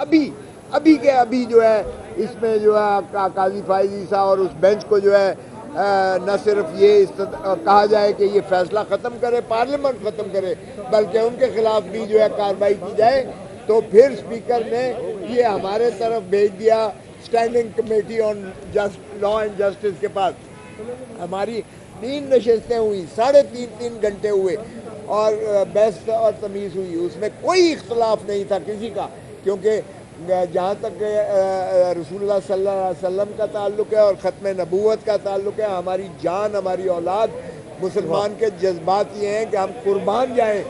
ابھی کے ابھی جو ہے اس میں جو ہے قاضی فائز عیسیٰ اور اس بینچ کو جو ہے نہ صرف یہ کہا جائے کہ یہ فیصلہ ختم کرے، پارلیمنٹ ختم کرے، بلکہ ان کے خلاف بھی جو ہے کارروائی کی جائے، تو پھر اسپیکر نے یہ ہمارے طرف بھیج دیا standing committee on law and justice کے پاس۔ ہماری 3 نشستیں ہوئی، 3.5 گھنٹے ہوئے اور بحث اور تمیز ہوئی، اس میں کوئی اختلاف نہیں تھا کسی کا، کیونکہ جہاں تک رسول اللہ صلی اللہ علیہ وسلم کا تعلق ہے اور ختم نبوت کا تعلق ہے، ہماری جان، ہماری اولاد، مسلمان کے جذبات یہ ہیں کہ ہم قربان جائیں،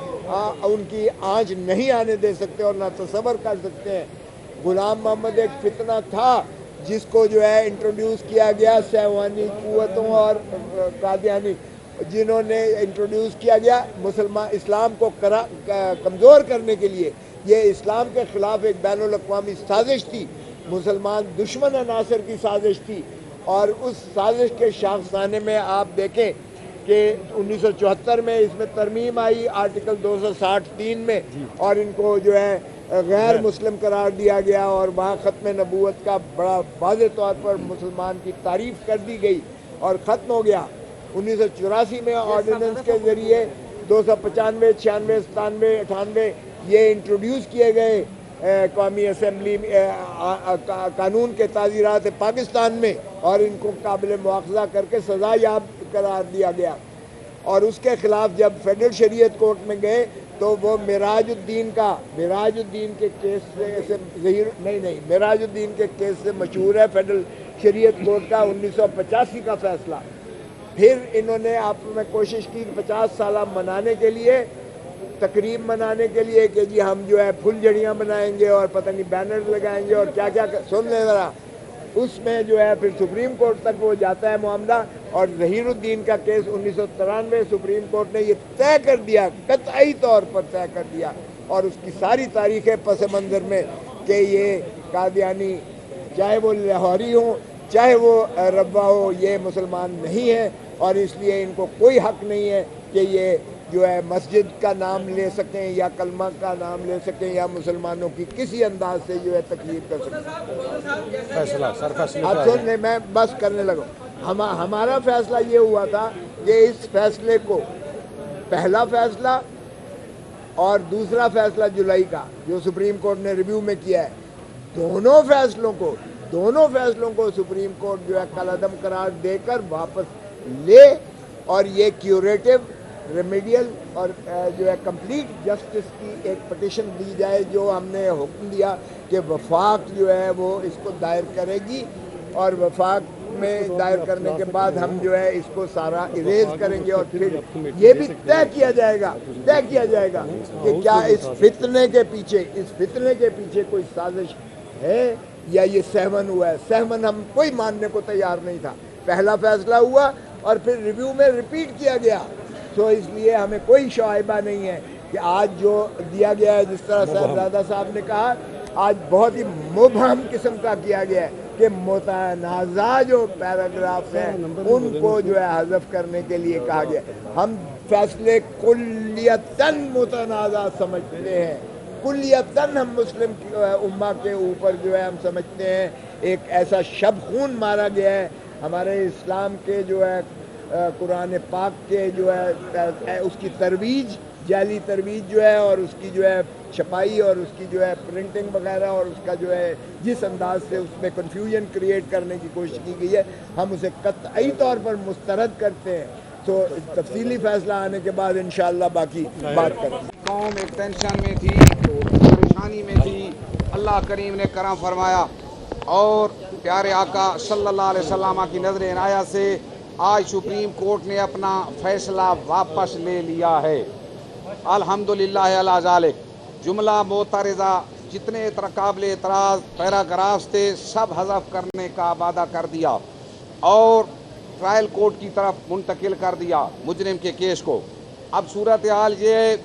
ان کی آنچ نہیں آنے دے سکتے اور نہ تصور کر سکتے ہیں۔ غلام محمد ایک فتنہ تھا جس کو جو ہے انٹروڈیوس کیا گیا سیوانی قوتوں اور قادیانی، جنہوں نے انٹروڈیوس کیا گیا اسلام کو کمزور کرنے کے لیے۔ یہ اسلام کے خلاف ایک بین الاقوامی سازش تھی، مسلمان دشمن عناصر کی سازش تھی، اور اس سازش کے شاخسانے میں آپ دیکھیں کہ 1974 میں اس میں ترمیم آئی آرٹیکل 260(3) میں، اور ان کو جو ہے غیر مسلم قرار دیا گیا، اور وہاں ختم نبوت کا بڑا واضح طور پر مسلمان کی تعریف کر دی گئی اور ختم ہو گیا۔ 1984 میں آرڈیننس کے ذریعے 295، 96، 97، 98 یہ انٹروڈیوس کیے گئے قومی اسمبلی قانون کے تعزیرات پاکستان میں، اور ان کو قابل مواخذہ کر کے سزا یاب قرار دیا گیا۔ اور اس کے خلاف جب فیڈرل شریعت کورٹ میں گئے تو وہ معراج الدین کے کیس سے معراج الدین کے کیس سے مشہور ہے فیڈرل شریعت کورٹ کا 1985 کا فیصلہ۔ پھر انہوں نے آپ میں کوشش کی 50 سالہ منانے کے لیے، تقریب منانے کے لیے، کہ جی ہم جو ہے پھول جھڑیاں بنائیں گے اور پتہ نہیں بینر لگائیں گے اور کیا کیا، سن لیں ذرا۔ اس میں جو ہے پھر سپریم کورٹ تک وہ جاتا ہے معاملہ، اور ظہیر الدین کا کیس 1993 سپریم کورٹ نے یہ طے کر دیا، قطعی طور پر طے کر دیا، اور اس کی ساری تاریخیں پس منظر میں، کہ یہ قادیانی چاہے وہ لاہوری ہوں چاہے وہ ربوہ ہو، یہ مسلمان نہیں ہے، اور اس لیے ان کو کوئی حق نہیں ہے کہ یہ جو ہے مسجد کا نام لے سکیں یا کلمہ کا نام لے سکیں یا مسلمانوں کی کسی انداز سے جو ہے تقریر کر سکیں۔ فیصلہ اب سن لیں، میں بس کرنے لگا۔ ہمارا فیصلہ یہ ہوا تھا کہ اس فیصلے کو، پہلا فیصلہ اور دوسرا فیصلہ جولائی کا جو سپریم کورٹ نے ریویو میں کیا ہے، دونوں فیصلوں کو سپریم کورٹ جو ہے کالعدم قرار دے کر واپس لے، اور یہ کیوریٹو، ریمیڈیل اور جو ہے کمپلیٹ جسٹس کی ایک پٹیشن دی جائے، جو ہم نے حکم دیا کہ وفاق جو ہے وہ اس کو دائر کرے گی، اور وفاق میں دائر کرنے کے بعد ہم جو ہے اس کو سارا اریز کریں گے، اور پھر یہ بھی طے کیا جائے گا کہ کیا اس فتنے کے پیچھے کوئی سازش ہے یا یہ سہون ہوا ہے۔ سہون ہم کوئی ماننے کو تیار نہیں تھا۔ پہلا فیصلہ ہوا اور پھر ریویو میں ریپیٹ کیا گیا، تو اس لیے ہمیں کوئی شائبہ نہیں ہے کہ آج جو دیا گیا ہے، جس طرح صاحبزادہ صاحب نے کہا، آج بہت ہی مبہم قسم کا کیا گیا ہے کہ متنازع جو پیراگراف ہیں ان کو جو ہے حذف کرنے کے لیے کہا گیا۔ ہم فیصلے کلیتاً متنازع سمجھتے ہیں، کلیتاً ہم مسلم امہ کے اوپر جو ہے ہم سمجھتے ہیں ایک ایسا شب خون مارا گیا ہے ہمارے اسلام کے جو ہے قرآن پاک کے جو ہے اس کی ترویج، جعلی ترویج جو ہے، اور اس کی جو ہے چھپائی اور اس کی جو ہے پرنٹنگ وغیرہ، اور اس کا جو ہے جس انداز سے اس میں کنفیوژن کریٹ کرنے کی کوشش کی گئی ہے، ہم اسے قطعی طور پر مسترد کرتے ہیں۔ تو تفصیلی فیصلہ آنے کے بعد انشاءاللہ باقی بات کریں گے۔ قوم ایک ٹینشن میں تھی، پریشانی میں تھی، اللہ کریم نے کرم فرمایا، اور پیارے آقا صلی اللہ علیہ وسلم کی نظر عنایت سے آج سپریم کورٹ نے اپنا فیصلہ واپس لے لیا ہے۔ الحمدللہ علی ذالک۔ جملہ معترضہ جتنے قابل اعتراض پیراگرافز تھے سب حذف کرنے کا وعدہ کر دیا، اور ٹرائل کورٹ کی طرف منتقل کر دیا مجرم کے کیس کو۔ اب صورتحال یہ ہے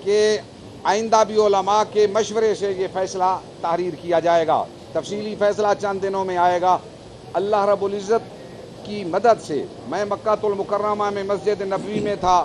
کہ آئندہ بھی علماء کے مشورے سے یہ فیصلہ تحریر کیا جائے گا، تفصیلی فیصلہ چند دنوں میں آئے گا۔ اللہ رب العزت کی مدد سے میں مکہ المکرمہ میں مسجد نبوی میں تھا،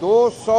200,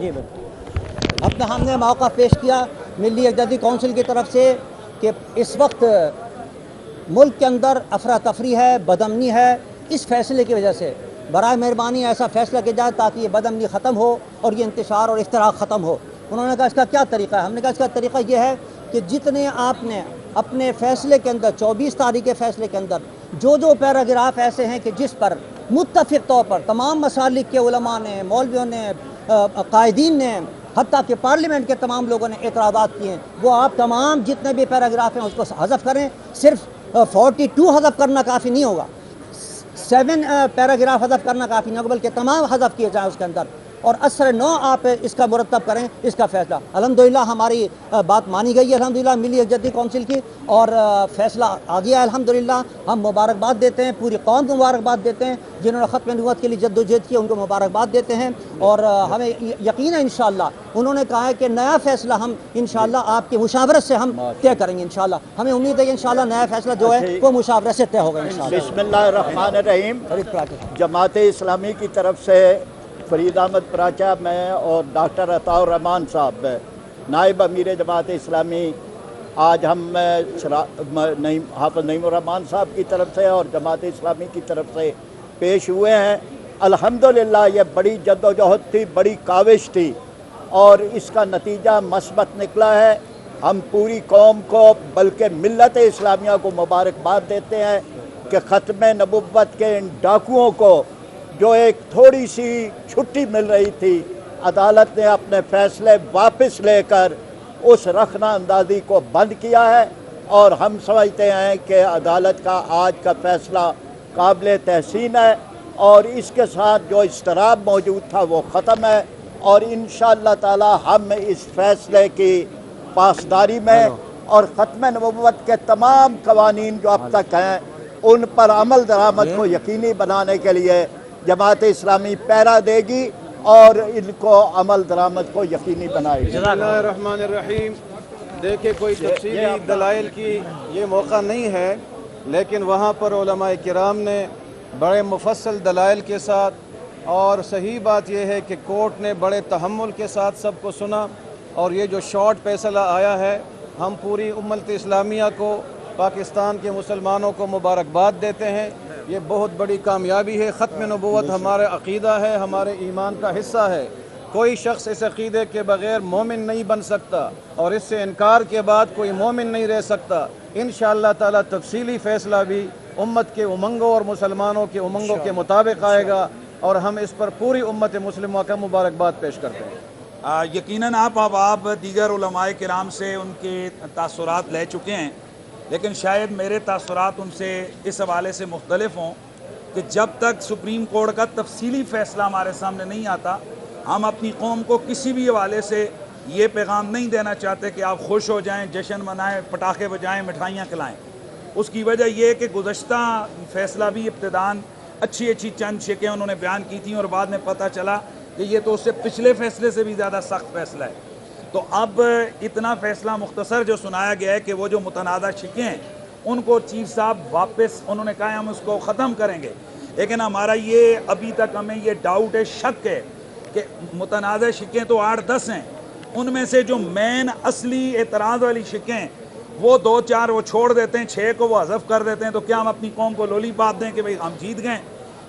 جی بالکل اپنا ہم نے موقع پیش کیا ملی یکجہتی کونسل کی طرف سے کہ اس وقت ملک کے اندر افراتفری ہے، بدامنی ہے، اس فیصلے کی وجہ سے برائے مہربانی ایسا فیصلہ کیا جائے تاکہ یہ بدامنی ختم ہو اور یہ انتشار اور افتراق ختم ہو۔ انہوں نے کہا اس کا کیا طریقہ ہے؟ ہم نے کہا اس کا طریقہ یہ ہے کہ جتنے آپ نے اپنے فیصلے کے اندر 24 تاریخ کے فیصلے کے اندر جو پیراگراف ایسے ہیں کہ جس پر متفق طور پر تمام مسالک کے علماء نے، مولویوں نے، قائدین نے، حتیٰ کہ پارلیمنٹ کے تمام لوگوں نے اعتراضات کیے ہیں، وہ آپ تمام جتنے بھی پیراگراف ہیں اس کو حذف کریں۔ صرف 42 حذف کرنا کافی نہیں ہوگا، 7 پیراگراف حذف کرنا کافی نہیں ہوگا، بلکہ تمام حذف کیے جائیں اس کے اندر، اور اثر 9 آپ اس کا مرتب کریں اس کا فیصلہ۔ الحمدللہ ہماری بات مانی گئی ہے الحمدللہ ملی یکجہتی کونسل کی، اور فیصلہ آ گیا ہے الحمدللہ۔ ہم مبارکباد دیتے ہیں، پوری قوم کو مبارکباد دیتے ہیں، جنہوں نے ختم نبوت کے لیے جدوجہد کی ان کو مبارکباد دیتے ہیں، اور ہمیں یقین ہے انشاءاللہ انہوں نے کہا ہے کہ نیا فیصلہ ہم انشاءاللہ آپ کی مشاورت سے ہم طے کریں گے انشاءاللہ۔ ہمیں امید ہے کہ انشاءاللہ نیا فیصلہ جو ہے وہ مشاورت سے طے ہوگا انشاءاللہ۔ بسم اللہ الرحمن الرحیم۔ جماعت اسلامی کی طرف سے فرید احمد پراچا، میں اور ڈاکٹر عطاء الرحمان صاحب نائب امیر جماعت اسلامی، آج ہم حافظ نعیم الرحمان صاحب کی طرف سے اور جماعت اسلامی کی طرف سے پیش ہوئے ہیں۔ الحمدللہ یہ بڑی جدوجہد تھی، بڑی کاوش تھی، اور اس کا نتیجہ مثبت نکلا ہے۔ ہم پوری قوم کو بلکہ ملت اسلامیہ کو مبارکباد دیتے ہیں کہ ختم نبوت کے ان ڈاکوؤں کو جو ایک تھوڑی سی چھٹی مل رہی تھی، عدالت نے اپنے فیصلے واپس لے کر اس رخنہ اندازی کو بند کیا ہے، اور ہم سمجھتے ہیں کہ عدالت کا آج کا فیصلہ قابل تحسین ہے، اور اس کے ساتھ جو اضطراب موجود تھا وہ ختم ہے، اور انشاءاللہ تعالی ہم اس فیصلے کی پاسداری میں اور ختم نبوت کے تمام قوانین جو اب تک ہیں ان پر عمل درآمد کو یقینی بنانے کے لیے جماعت اسلامی پیرا دے گی اور ان کو عمل درآمد کو یقینی بنائے گی۔ بسم اللہ الرحمن الرحیم۔ دیکھیں کوئی تفصیلی دلائل کی یہ موقع نہیں ہے، لیکن وہاں پر علماء کرام نے بڑے مفصل دلائل کے ساتھ، اور صحیح بات یہ ہے کہ کورٹ نے بڑے تحمل کے ساتھ سب کو سنا، اور یہ جو شارٹ فیصلہ آیا ہے ہم پوری امت اسلامیہ کو، پاکستان کے مسلمانوں کو مبارکباد دیتے ہیں۔ یہ بہت بڑی کامیابی ہے۔ ختم نبوت ہمارے عقیدہ ہے، ہمارے ایمان کا حصہ ہے۔ کوئی شخص اس عقیدے کے بغیر مومن نہیں بن سکتا، اور اس سے انکار کے بعد کوئی مومن نہیں رہ سکتا۔ انشاءاللہ تعالی تفصیلی فیصلہ بھی امت کے امنگوں اور مسلمانوں کے امنگوں کے مطابق آئے گا، اور ہم اس پر پوری امت مسلمہ کا مبارکباد پیش کرتے ہیں۔ یقیناً آپ دیگر علماء کرام سے ان کے تاثرات لے چکے ہیں، لیکن شاید میرے تاثرات ان سے اس حوالے سے مختلف ہوں کہ جب تک سپریم کورٹ کا تفصیلی فیصلہ ہمارے سامنے نہیں آتا، ہم اپنی قوم کو کسی بھی حوالے سے یہ پیغام نہیں دینا چاہتے کہ آپ خوش ہو جائیں، جشن منائیں، پٹاخے بجائیں، مٹھائیاں کھلائیں۔ اس کی وجہ یہ ہے کہ گزشتہ فیصلہ بھی ابتداً اچھی چند شکیں انہوں نے بیان کی تھیں، اور بعد میں پتہ چلا کہ یہ تو اس سے پچھلے فیصلے سے بھی زیادہ سخت فیصلہ ہے۔ تو اب اتنا فیصلہ مختصر جو سنایا گیا ہے کہ وہ جو متنازع شکیں ہیں ان کو چیف صاحب واپس انہوں نے کہا ہم اس کو ختم کریں گے، لیکن ہمارا یہ ابھی تک ہمیں یہ ڈاؤٹ ہے، شک ہے کہ متنازع شکیں تو 8-10 ہیں، ان میں سے جو مین اصلی اعتراض والی شکیں وہ 2-4 وہ چھوڑ دیتے ہیں، 6 کو وہ حذف کر دیتے ہیں، تو کیا ہم اپنی قوم کو لولی پاپ دیں کہ بھئی ہم جیت گئے؟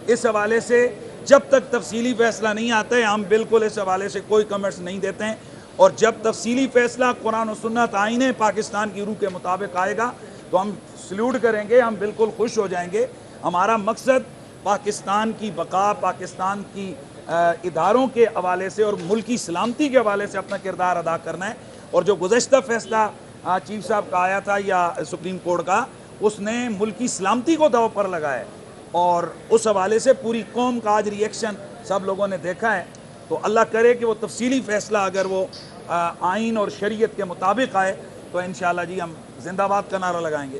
اس حوالے سے جب تک تفصیلی فیصلہ نہیں آتا ہے ہم بالکل اس حوالے سے کوئی کمنٹس نہیں دیتے ہیں، اور جب تفصیلی فیصلہ قرآن و سنت آئین پاکستان کی روح کے مطابق آئے گا تو ہم سلیوٹ کریں گے، ہم بالکل خوش ہو جائیں گے۔ ہمارا مقصد پاکستان کی بقا، پاکستان کی اداروں کے حوالے سے اور ملکی سلامتی کے حوالے سے اپنا کردار ادا کرنا ہے، اور جو گزشتہ فیصلہ چیف صاحب کا آیا تھا یا سپریم کورٹ کا، اس نے ملکی سلامتی کو داؤ پر لگایا ہے، اور اس حوالے سے پوری قوم کا آج ری ایکشن سب لوگوں نے دیکھا ہے۔ تو اللہ کرے کہ وہ تفصیلی فیصلہ اگر وہ آئین اور شریعت کے مطابق آئے تو انشاءاللہ جی ہم زندہ باد کا نعرہ لگائیں گے۔